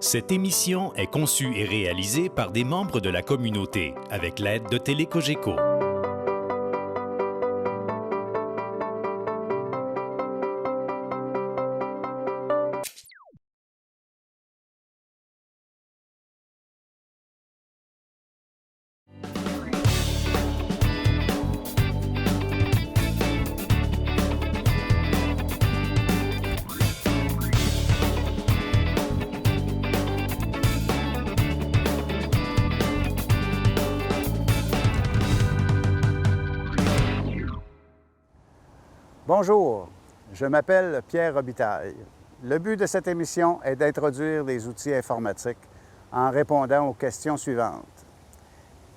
Cette émission est conçue et réalisée par des membres de la communauté avec l'aide de Télé-Cogeco. Bonjour, je m'appelle Pierre Robitaille. Le but de cette émission est d'introduire les outils informatiques en répondant aux questions suivantes.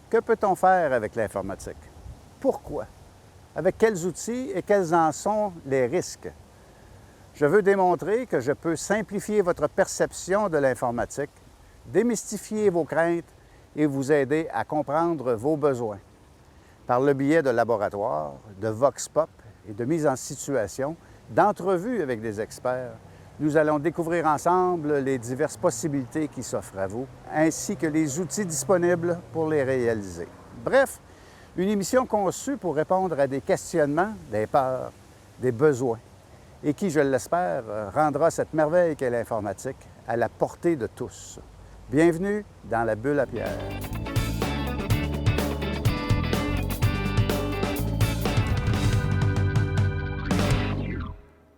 Que peut-on faire avec l'informatique? Pourquoi? Avec quels outils et quels en sont les risques? Je veux démontrer que je peux simplifier votre perception de l'informatique, démystifier vos craintes et vous aider à comprendre vos besoins. Par le biais de laboratoires, de vox pop et de mise en situation, d'entrevues avec des experts, nous allons découvrir ensemble les diverses possibilités qui s'offrent à vous, ainsi que les outils disponibles pour les réaliser. Bref, une émission conçue pour répondre à des questionnements, des peurs, des besoins, et qui, je l'espère, rendra cette merveille qu'est l'informatique à la portée de tous. Bienvenue dans la bulle à Pierre.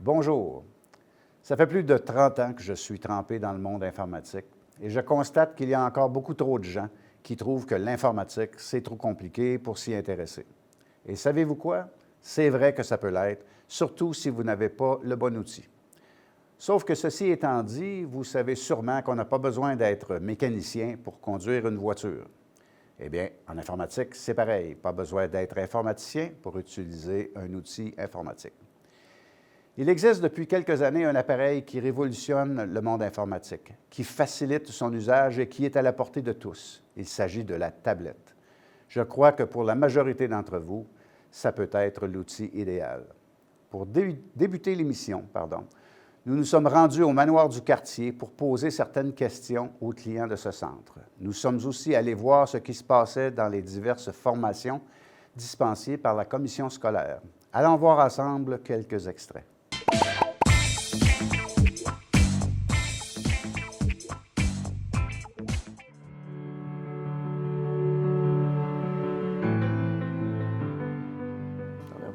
Bonjour. Ça fait plus de 30 ans que je suis trempé dans le monde informatique et je constate qu'il y a encore beaucoup trop de gens qui trouvent que l'informatique, c'est trop compliqué pour s'y intéresser. Et savez-vous quoi? C'est vrai que ça peut l'être, surtout si vous n'avez pas le bon outil. Sauf que ceci étant dit, vous savez sûrement qu'on n'a pas besoin d'être mécanicien pour conduire une voiture. Eh bien, en informatique, c'est pareil. Pas besoin d'être informaticien pour utiliser un outil informatique. Il existe depuis quelques années un appareil qui révolutionne le monde informatique, qui facilite son usage et qui est à la portée de tous. Il s'agit de la tablette. Je crois que pour la majorité d'entre vous, ça peut être l'outil idéal. Pour débuter l'émission, nous nous sommes rendus au manoir du quartier pour poser certaines questions aux clients de ce centre. Nous sommes aussi allés voir ce qui se passait dans les diverses formations dispensées par la commission scolaire. Allons voir ensemble quelques extraits.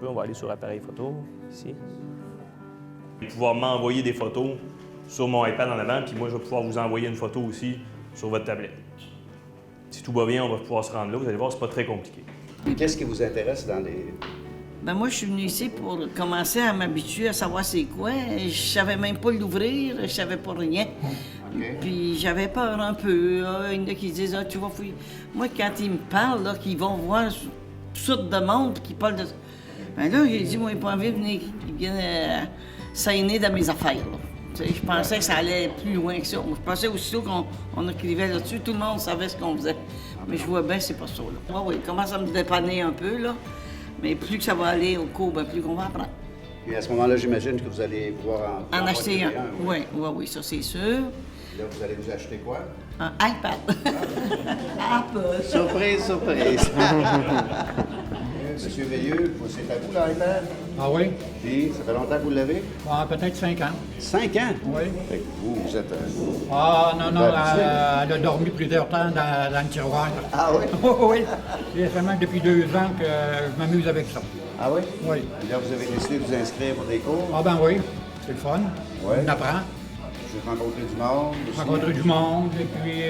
On va aller sur appareil photo, ici. Pouvoir m'envoyer des photos sur mon iPad en avant, puis moi, je vais pouvoir vous envoyer une photo aussi sur votre tablette. Si tout va bien, on va pouvoir se rendre là. Vous allez voir, c'est pas très compliqué. Et qu'est-ce qui vous intéresse dans les... Ben moi, je suis venue ici pour commencer à m'habituer à savoir c'est quoi. Je savais même pas l'ouvrir, je savais pas rien. Okay. Puis j'avais peur un peu. Il y en a qui disent, tu vas fouiller. Moi, quand ils me parlent, là, qu'ils vont voir toutes sortes de monde, qui parlent de... Ben là, j'ai dit, moi, j'ai pas envie de venir qu'ils viennent s'aîner dans mes affaires. Je pensais que ça allait plus loin que ça. Je pensais aussitôt qu'on écrivait là-dessus, tout le monde savait ce qu'on faisait. Mais je vois bien, c'est pas ça. Là. Oui, il commence à me dépanner un peu, là. Mais plus que ça va aller au cours, ben plus qu'on va apprendre. Et à ce moment-là, j'imagine que vous allez pouvoir en acheter un. Oui, ça c'est sûr. Et là, vous allez vous acheter quoi? Un iPad. Apple. Surprise! Monsieur Veilleux, c'est à vous l'iPad? Ah oui? Puis, ça fait longtemps que vous l'avez? Ah, peut-être 5 ans. 5 ans? Oui. Fait que vous êtes... Ah, non, elle a dormi plusieurs temps dans le tiroir. Ah oui? Oui. C'est seulement depuis 2 ans que je m'amuse avec ça. Ah oui? Oui. Et là, vous avez décidé de vous inscrire pour des cours? Ah ben oui, c'est le fun. Oui. On apprend. J'ai rencontré du monde aussi. Rencontrer du monde, et puis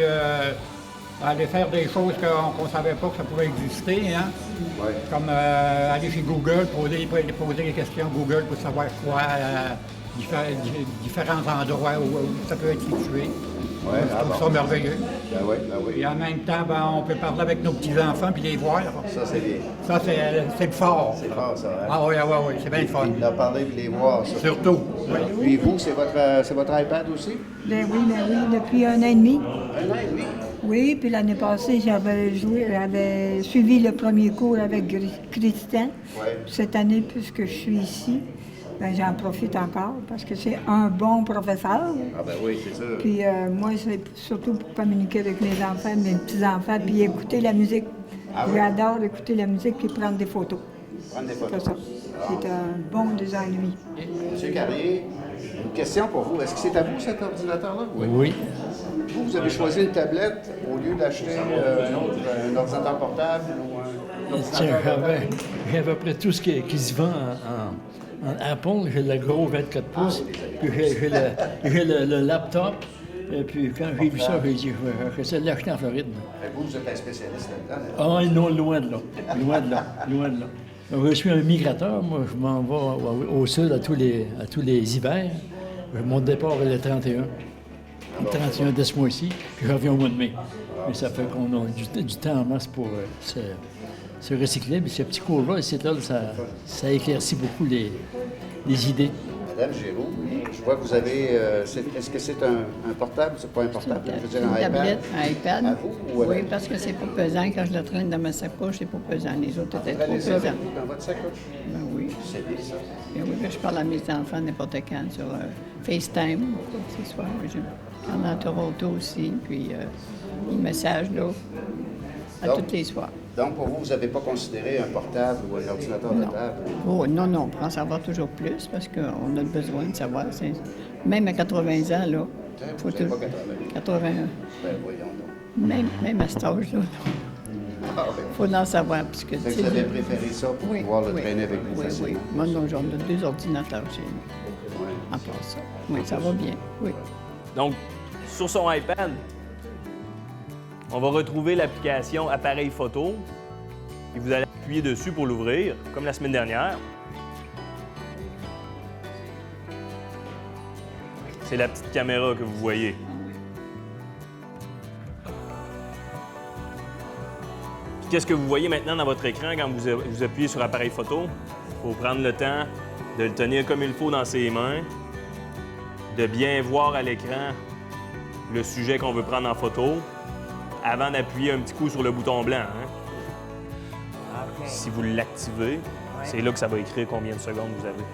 aller faire des choses qu'on ne savait pas que ça pouvait exister, hein? Oui. Comme aller chez Google, poser des questions à Google pour savoir quoi, différents endroits où ça peut être situé. Ouais, je trouve ça merveilleux. Ben oui. Et en même temps, on peut parler avec nos petits-enfants puis les voir. Ça, c'est bien. Ça, c'est le fort. C'est fort, ça. Hein? Ah oui, c'est bien le fun. Leur parler puis les voir, ça. Surtout. Oui. Puis vous, c'est votre iPad aussi? Ben oui, depuis 1 an et demi. 1 an et demi? Oui, puis l'année passée, j'avais suivi le premier cours avec Christian. Oui. Cette année, puisque je suis ici, ben, j'en profite encore parce que c'est un bon professeur. Ah ben oui, c'est ça. Puis moi, c'est surtout pour communiquer avec mes enfants, mes petits-enfants, puis écouter la musique. Ah oui? J'adore écouter la musique puis prendre des photos. Prendre des C'est photos. ça. C'est un bon design, lui. Monsieur Carrier, une question pour vous. Est-ce que c'est à vous cet ordinateur-là? Oui. Vous avez choisi une tablette au lieu d'acheter un ordinateur portable ou un Tiens, ordinateur j'ai à peu près tout ce qui se vend en Apple. J'ai le gros 24 pouces, puis j'ai le laptop. Et puis quand j'ai vu ça, j'ai dit, j'essaie de l'acheter en Floride. Vous êtes un spécialiste là-dedans. Ah non, loin de là. Loin de là. Loin de là. Donc, je suis un migrateur. Moi, je m'en vais au sud à tous les hivers. Mon départ est le 31. Le 31 de ce mois-ci, puis je reviens au mois de mai. Mais ça fait qu'on a du temps en masse pour se recycler. Mais ce petit cours-là, ça éclaircit beaucoup les idées. Madame Giroux, je vois que vous avez. Est-ce que c'est un portable? C'est pas un portable? Je veux dire, Une un tablette, iPad? un iPad. À vous ou à Oui, la- parce que c'est pas pesant. Quand je le traîne dans ma sacoche, c'est pas pesant. Les autres étaient trop Prenez-les pesants. dans votre sacoche. Ben oui. C'est bien ça. Ben oui, ben je parle à mes enfants n'importe quand sur FaceTime, quoi que ce soit. Quand à Toronto aussi, puis les messages, là, à Donc- toutes les soirs. Donc, pour vous, vous n'avez pas considéré un portable ou un ordinateur de Non. table? Oh, non, on peut en savoir toujours plus parce qu'on a besoin de savoir. Même à 80 ans, là, Vous n'avez pas 80. 81. Ben, voyons donc. Même à cet âge-là, Ah, ben, il faut en savoir. Parce que, fait que tu sais, vous avez préféré ça pour pouvoir le traîner avec vous oui, facilement? oui. Moi, non, j'en ai 2 ordinateurs chez nous. À part ça. Oui, ça va bien, oui. Donc, sur son iPad, on va retrouver l'application Appareil photo et vous allez appuyer dessus pour l'ouvrir, comme la semaine dernière. C'est la petite caméra que vous voyez. Puis qu'est-ce que vous voyez maintenant dans votre écran quand vous appuyez sur Appareil photo? Il faut prendre le temps de le tenir comme il faut dans ses mains, de bien voir à l'écran le sujet qu'on veut prendre en photo avant d'appuyer un petit coup sur le bouton blanc. Hein? Si vous l'activez, c'est là que ça va écrire combien de secondes vous avez.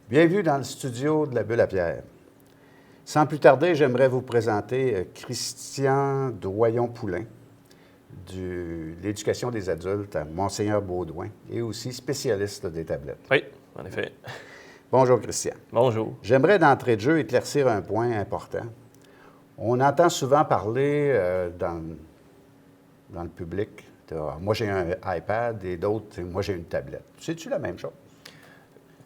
Bienvenue dans le studio de la Bulle à Pierre. Sans plus tarder, j'aimerais vous présenter Christian Doyon-Poulain de l'éducation des adultes à Monseigneur-Baudouin et aussi spécialiste des tablettes. Oui, en effet. Bonjour Christian. Bonjour. J'aimerais d'entrée de jeu éclaircir un point important. On entend souvent parler dans le public, moi j'ai un iPad et d'autres, moi j'ai une tablette. C'est-tu la même chose?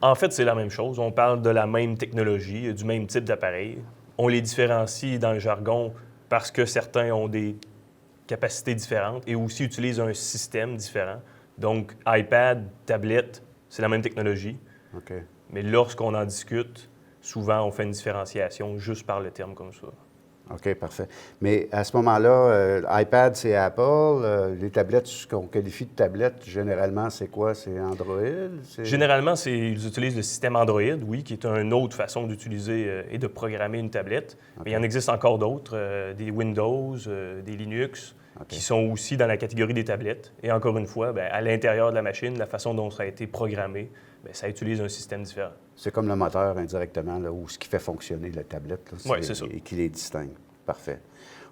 En fait, c'est la même chose. On parle de la même technologie, du même type d'appareil. On les différencie dans le jargon parce que certains ont des capacités différentes et aussi utilisent un système différent. Donc, iPad, tablette, c'est la même technologie. OK. Mais lorsqu'on en discute, souvent, on fait une différenciation juste par le terme comme ça. OK, parfait. Mais à ce moment-là, iPad, c'est Apple. Les tablettes, ce qu'on qualifie de tablettes, généralement, c'est quoi? C'est Android? Généralement, ils utilisent le système Android, oui, qui est une autre façon d'utiliser et de programmer une tablette. Mais il y en existe encore d'autres, des Windows, des Linux, qui sont aussi dans la catégorie des tablettes. Et encore une fois, bien, à l'intérieur de la machine, la façon dont ça a été programmé, bien, ça utilise un système différent. C'est comme le moteur indirectement, là, ou ce qui fait fonctionner la tablette. Oui, c'est ça. Et qui les distingue. Parfait.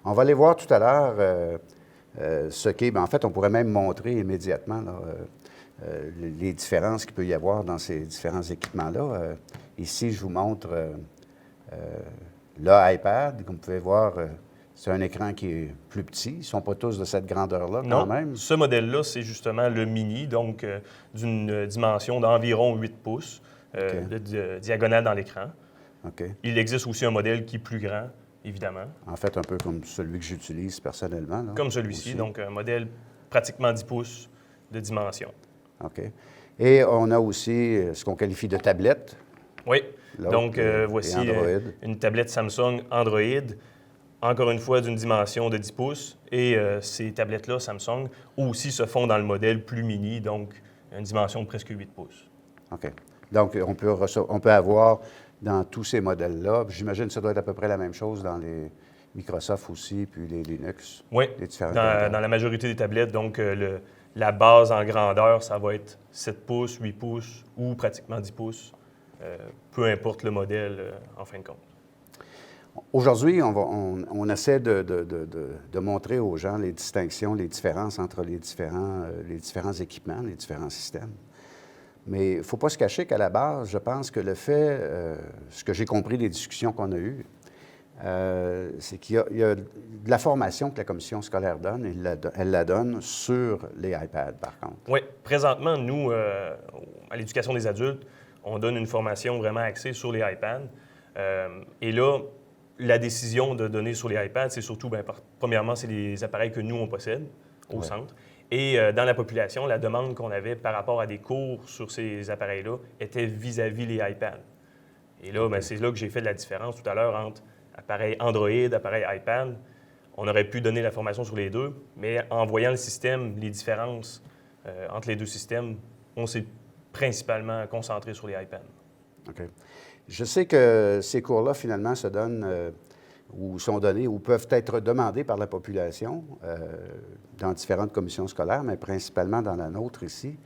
On va aller voir tout à l'heure ce qu'est. En fait, on pourrait même montrer immédiatement là, les différences qu'il peut y avoir dans ces différents équipements-là. Ici, je vous montre le iPad. Comme vous pouvez voir, c'est un écran qui est plus petit. Ils ne sont pas tous de cette grandeur-là quand même. Ce modèle-là, c'est justement le mini, donc d'une dimension d'environ 8 pouces de diagonale dans l'écran. OK. Il existe aussi un modèle qui est plus grand, évidemment. En fait, un peu comme celui que j'utilise personnellement. Là, Comme celui-ci, aussi. donc un modèle pratiquement 10 pouces de dimension. OK. Et on a aussi ce qu'on qualifie de tablette. Oui. L'autre, Donc, et voici Android. une tablette Samsung Android, encore une fois d'une dimension de 10 pouces. Et ces tablettes-là, Samsung, aussi se font dans le modèle plus mini, donc une dimension de presque 8 pouces. OK. Donc, on peut avoir dans tous ces modèles-là, j'imagine que ça doit être à peu près la même chose dans les Microsoft aussi, puis les Linux. Oui, les différents dans la majorité des tablettes, donc la base en grandeur, ça va être 7 pouces, 8 pouces ou pratiquement 10 pouces, peu importe le modèle en fin de compte. Aujourd'hui, on essaie de montrer aux gens les distinctions, les différences entre les différents équipements, les différents systèmes. Mais il ne faut pas se cacher qu'à la base, je pense que le fait, ce que j'ai compris des discussions qu'on a eues, c'est qu'il y a de la formation que la commission scolaire donne, et elle la donne sur les iPads, par contre. Oui, présentement, nous, à l'éducation des adultes, on donne une formation vraiment axée sur les iPads. Et là, la décision de donner sur les iPads, c'est surtout, premièrement, c'est les appareils que nous, on possède au centre. Et dans la population, la demande qu'on avait par rapport à des cours sur ces appareils-là était vis-à-vis les iPads. Et là, c'est là que j'ai fait de la différence tout à l'heure entre appareil Android, appareil iPad. On aurait pu donner la formation sur les deux, mais en voyant le système, les différences entre les deux systèmes, on s'est principalement concentré sur les iPads. OK. Je sais que ces cours-là, finalement, se donnent ou sont donnés ou peuvent être demandés par la population dans différentes commissions scolaires, mais principalement dans la nôtre ici.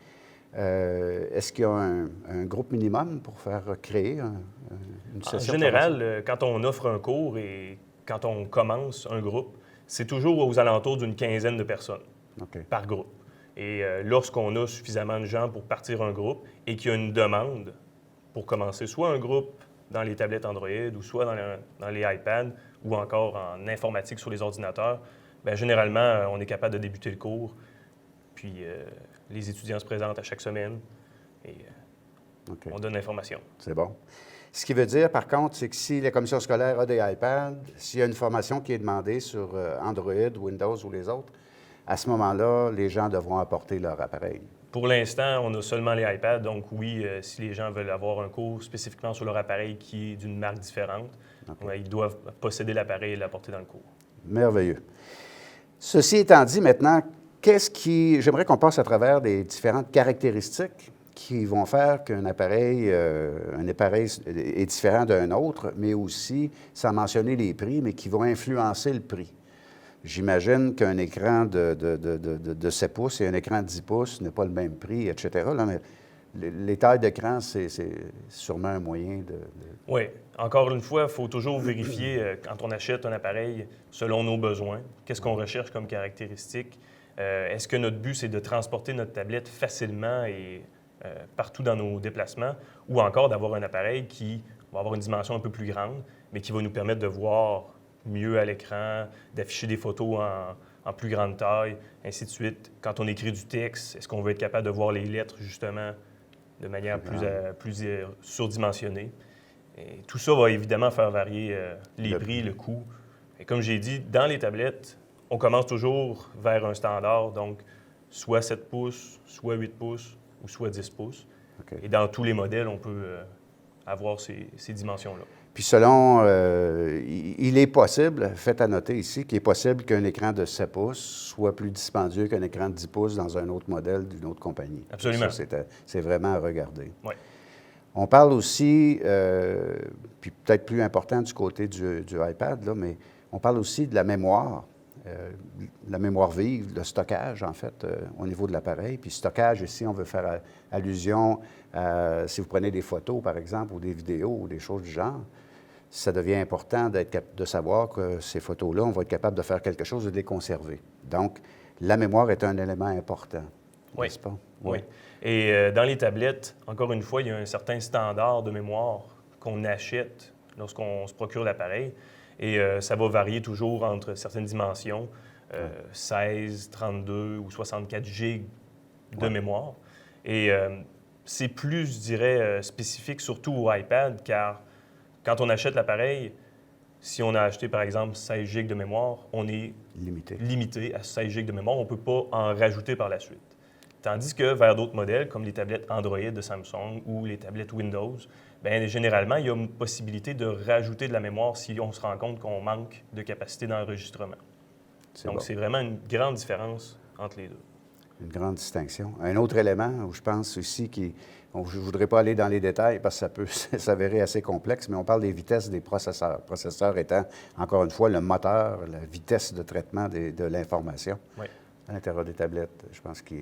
Est-ce qu'il y a un groupe minimum pour faire créer une session? En général, quand on offre un cours et quand on commence un groupe, c'est toujours aux alentours d'une quinzaine de personnes par groupe. Et lorsqu'on a suffisamment de gens pour partir un groupe et qu'il y a une demande pour commencer soit un groupe dans les tablettes Android ou soit dans les iPads ou encore en informatique sur les ordinateurs, bien, généralement, on est capable de débuter le cours. Puis les étudiants se présentent à chaque semaine et on donne l'information. C'est bon. Ce qui veut dire, par contre, c'est que si la commission scolaire a des iPads, s'il y a une formation qui est demandée sur Android, Windows ou les autres, à ce moment-là, les gens devront apporter leur appareil. Pour l'instant, on a seulement les iPads. Donc oui, si les gens veulent avoir un cours spécifiquement sur leur appareil qui est d'une marque différente, ils doivent posséder l'appareil et l'apporter dans le cours. Merveilleux. Ceci étant dit, maintenant, j'aimerais qu'on passe à travers des différentes caractéristiques qui vont faire qu'un appareil est différent d'un autre, mais aussi, sans mentionner les prix, mais qui vont influencer le prix. J'imagine qu'un écran de 7 pouces et un écran de 10 pouces n'est pas le même prix, etc. Là, mais les tailles d'écran, c'est sûrement un moyen de... Oui. Encore une fois, il faut toujours vérifier quand on achète un appareil selon nos besoins. Qu'est-ce qu'on recherche comme caractéristique? Est-ce que notre but, c'est de transporter notre tablette facilement et partout dans nos déplacements, ou encore d'avoir un appareil qui va avoir une dimension un peu plus grande, mais qui va nous permettre de voir mieux à l'écran, d'afficher des photos en plus grande taille, ainsi de suite. Quand on écrit du texte, est-ce qu'on veut être capable de voir les lettres, justement, de manière plus surdimensionnée? Et tout ça va évidemment faire varier les prix, le coût. Et comme j'ai dit, dans les tablettes, on commence toujours vers un standard, donc soit 7 pouces, soit 8 pouces ou soit 10 pouces. Et dans tous les modèles, on peut avoir ces dimensions-là. Puis selon, il est possible, fait à noter ici, qu'il est possible qu'un écran de 7 pouces soit plus dispendieux qu'un écran de 10 pouces dans un autre modèle d'une autre compagnie. Absolument. Ça, c'est vraiment à regarder. Oui. On parle aussi, puis peut-être plus important du côté du iPad, là, mais on parle aussi de la mémoire vive, le stockage, en fait, au niveau de l'appareil. Puis stockage, ici, on veut faire allusion à, si vous prenez des photos, par exemple, ou des vidéos, ou des choses du genre, ça devient important de savoir que ces photos-là, on va être capable de faire quelque chose et de les conserver. Donc, la mémoire est un élément important, n'est-ce pas? Oui. Et dans les tablettes, encore une fois, il y a un certain standard de mémoire qu'on achète lorsqu'on se procure l'appareil. Et ça va varier toujours entre certaines dimensions, 16, 32 ou 64 gigs de mémoire. Et c'est plus, je dirais, spécifique surtout au iPad, car quand on achète l'appareil, si on a acheté, par exemple, 16 gigs de mémoire, on est limité à 16 gigs de mémoire. On ne peut pas en rajouter par la suite. Tandis que vers d'autres modèles, comme les tablettes Android de Samsung ou les tablettes Windows, bien, généralement, il y a une possibilité de rajouter de la mémoire si on se rend compte qu'on manque de capacité d'enregistrement. Donc, c'est vraiment une grande différence entre les deux. Une grande distinction. Un autre élément où je pense aussi je ne voudrais pas aller dans les détails parce que ça peut s'avérer assez complexe, mais on parle des vitesses des processeurs. Processeurs étant, encore une fois, le moteur, la vitesse de traitement de l'information à l'intérieur des tablettes, je pense qui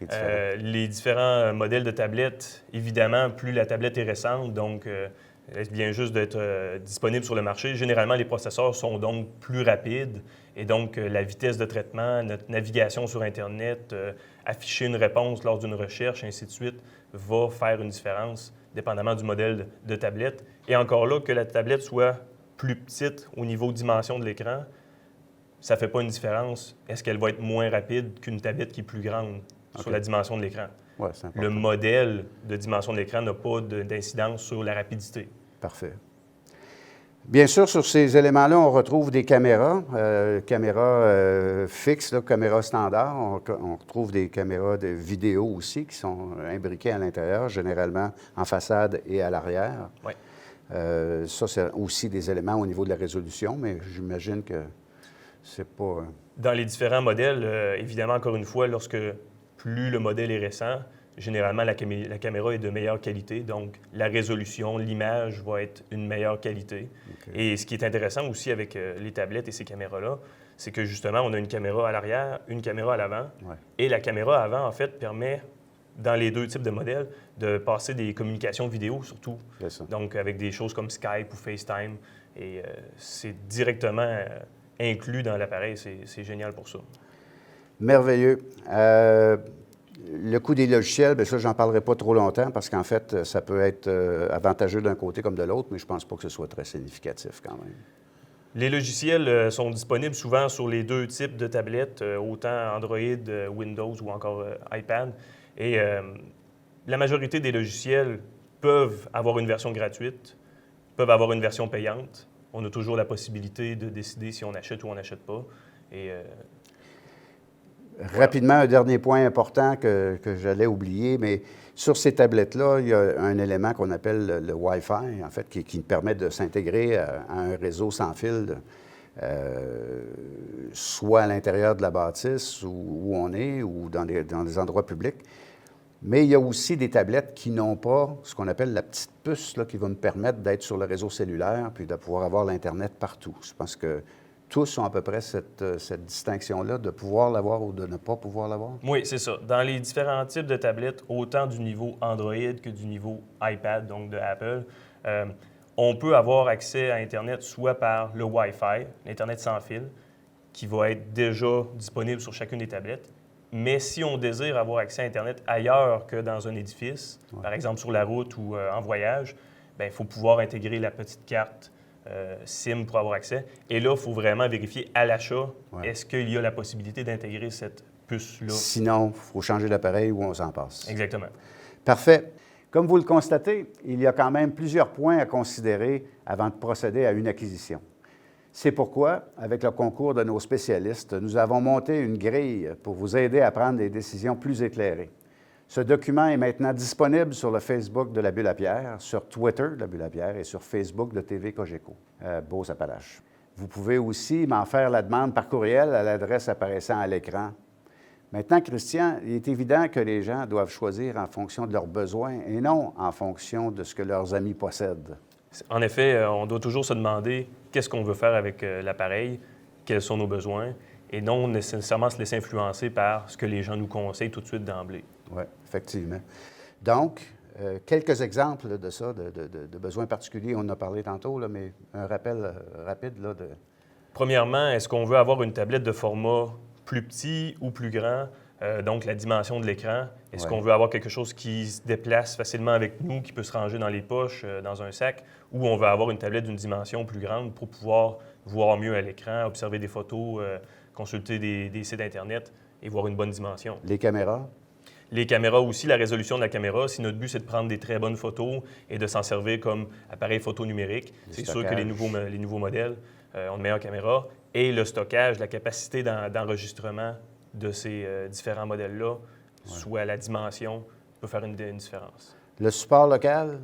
est différent. Les différents modèles de tablettes, évidemment, plus la tablette est récente, donc elle vient juste d'être disponible sur le marché. Généralement, les processeurs sont donc plus rapides et donc la vitesse de traitement, notre navigation sur Internet, afficher une réponse lors d'une recherche, ainsi de suite, va faire une différence dépendamment du modèle de tablette. Et encore là, que la tablette soit plus petite au niveau dimension de l'écran, ça ne fait pas une différence. Est-ce qu'elle va être moins rapide qu'une tablette qui est plus grande sur la dimension de l'écran? Ouais, c'est important. Le modèle de dimension de l'écran n'a pas d'incidence sur la rapidité. Parfait. Bien sûr, sur ces éléments-là, on retrouve des caméras, fixes, là, caméras standards. On retrouve des caméras de vidéo aussi qui sont imbriquées à l'intérieur, généralement en façade et à l'arrière. Oui. Ça, c'est aussi des éléments au niveau de la résolution, mais j'imagine que c'est pas... Dans les différents modèles, évidemment, encore une fois, lorsque plus le modèle est récent, généralement, la caméra est de meilleure qualité, donc la résolution, l'image va être une meilleure qualité. Okay. Et ce qui est intéressant aussi avec les tablettes et ces caméras-là, c'est que justement, on a une caméra à l'arrière, une caméra à l'avant, et la caméra avant, en fait, permet, dans les deux types de modèles, de passer des communications vidéo surtout. Donc, avec des choses comme Skype ou FaceTime, et c'est directement inclus dans l'appareil, c'est génial pour ça. Merveilleux. Le coût des logiciels, bien ça, j'en parlerai pas trop longtemps parce qu'en fait, ça peut être avantageux d'un côté comme de l'autre, mais je pense pas que ce soit très significatif quand même. Les logiciels sont disponibles souvent sur les deux types de tablettes, autant Android, Windows ou encore iPad. Et la majorité des logiciels peuvent avoir une version gratuite, peuvent avoir une version payante. On a toujours la possibilité de décider si on achète ou on n'achète pas. Et rapidement, un dernier point important que j'allais oublier, mais sur ces tablettes-là, il y a un élément qu'on appelle le Wi-Fi, en fait, qui permet de s'intégrer à un réseau sans fil, soit à l'intérieur de la bâtisse où on est ou dans des endroits publics. Mais il y a aussi des tablettes qui n'ont pas ce qu'on appelle la petite puce là, qui va me permettre d'être sur le réseau cellulaire puis de pouvoir avoir l'Internet partout. Je pense que tous ont à peu près cette distinction-là de pouvoir l'avoir ou de ne pas pouvoir l'avoir? Oui, c'est ça. Dans les différents types de tablettes, autant du niveau Android que du niveau iPad, donc de Apple, on peut avoir accès à Internet soit par le Wi-Fi, l'Internet sans fil, qui va être déjà disponible sur chacune des tablettes. Mais si on désire avoir accès à Internet ailleurs que dans un édifice, par exemple sur la route ou en voyage, bien, il faut pouvoir intégrer la petite carte SIM pour avoir accès. Et là, il faut vraiment vérifier à l'achat, est-ce qu'il y a la possibilité d'intégrer cette puce-là? Sinon, il faut changer d'appareil ou on s'en passe. Exactement. Parfait. Comme vous le constatez, il y a quand même plusieurs points à considérer avant de procéder à une acquisition. C'est pourquoi, avec le concours de nos spécialistes, nous avons monté une grille pour vous aider à prendre des décisions plus éclairées. Ce document est maintenant disponible sur le Facebook de la Bulle à Pierre, sur Twitter de la Bulle à Pierre et sur Facebook de TV Cogeco, Beauce-Appalaches. Vous pouvez aussi m'en faire la demande par courriel à l'adresse apparaissant à l'écran. Maintenant, Christian, il est évident que les gens doivent choisir en fonction de leurs besoins et non en fonction de ce que leurs amis possèdent. En effet, on doit toujours se demander qu'est-ce qu'on veut faire avec l'appareil, quels sont nos besoins, et non nécessairement se laisser influencer par ce que les gens nous conseillent tout de suite d'emblée. Oui, effectivement. Donc, quelques exemples de ça, de besoins particuliers, on en a parlé tantôt, là, mais un rappel rapide là, de... Premièrement, est-ce qu'on veut avoir une tablette de format plus petit ou plus grand? Donc, la dimension de l'écran. Est-ce qu'on veut avoir quelque chose qui se déplace facilement avec nous, qui peut se ranger dans les poches, dans un sac, ou on veut avoir une tablette d'une dimension plus grande pour pouvoir voir mieux à l'écran, observer des photos, consulter des sites Internet et voir une bonne dimension? Les caméras? Les caméras aussi, la résolution de la caméra. Si notre but, c'est de prendre des très bonnes photos et de s'en servir comme appareil photo numérique, c'est sûr que les nouveaux modèles ont de meilleures caméras. Et le stockage, la capacité d'enregistrement de ces différents modèles-là soit la dimension, peut faire une différence. Le support local?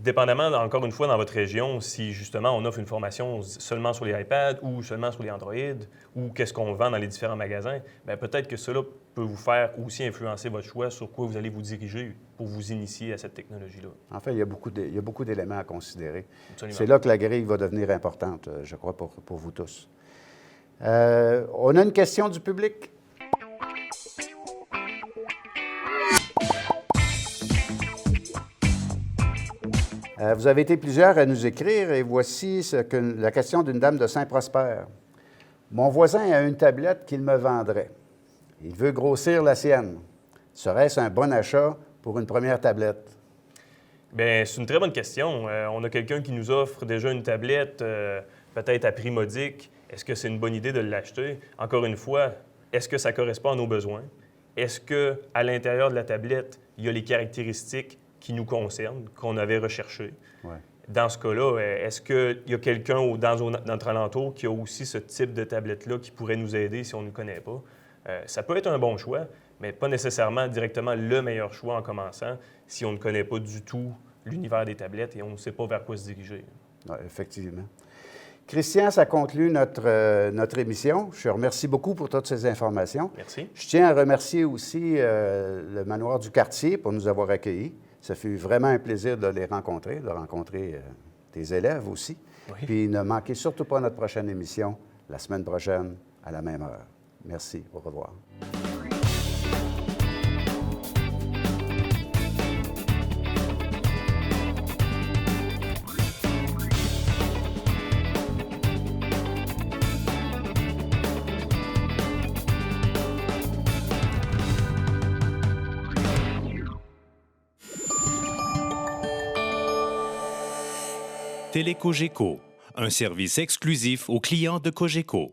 Dépendamment, encore une fois, dans votre région, si justement on offre une formation seulement sur les iPads ou seulement sur les Android, ou qu'est-ce qu'on vend dans les différents magasins, bien, peut-être que cela peut vous faire aussi influencer votre choix sur quoi vous allez vous diriger pour vous initier à cette technologie-là. En fait, il y a beaucoup d'éléments à considérer. Absolument. C'est là que la grille va devenir importante, je crois, pour vous tous. On a une question du public? Vous avez été plusieurs à nous écrire et voici la question d'une dame de Saint-Prosper. Mon voisin a une tablette qu'il me vendrait. Il veut grossir la sienne. Serait-ce un bon achat pour une première tablette? Bien, c'est une très bonne question. On a quelqu'un qui nous offre déjà une tablette, peut-être à prix modique. Est-ce que c'est une bonne idée de l'acheter? Encore une fois, est-ce que ça correspond à nos besoins? Est-ce qu'à l'intérieur de la tablette, il y a les caractéristiques qui nous concernent, qu'on avait recherchées? Ouais. Dans ce cas-là, est-ce qu'il y a quelqu'un dans notre alentour qui a aussi ce type de tablette-là qui pourrait nous aider si on ne le connaît pas? Ça peut être un bon choix, mais pas nécessairement directement le meilleur choix en commençant si on ne connaît pas du tout l'univers des tablettes et on ne sait pas vers quoi se diriger. Oui, effectivement. Christian, ça conclut notre émission. Je te remercie beaucoup pour toutes ces informations. Merci. Je tiens à remercier aussi le Manoir du Quartier pour nous avoir accueillis. Ça fut vraiment un plaisir de les rencontrer, de rencontrer tes élèves aussi. Oui. Puis ne manquez surtout pas notre prochaine émission, la semaine prochaine, à la même heure. Merci. Au revoir. Télécogeco, un service exclusif aux clients de Cogeco.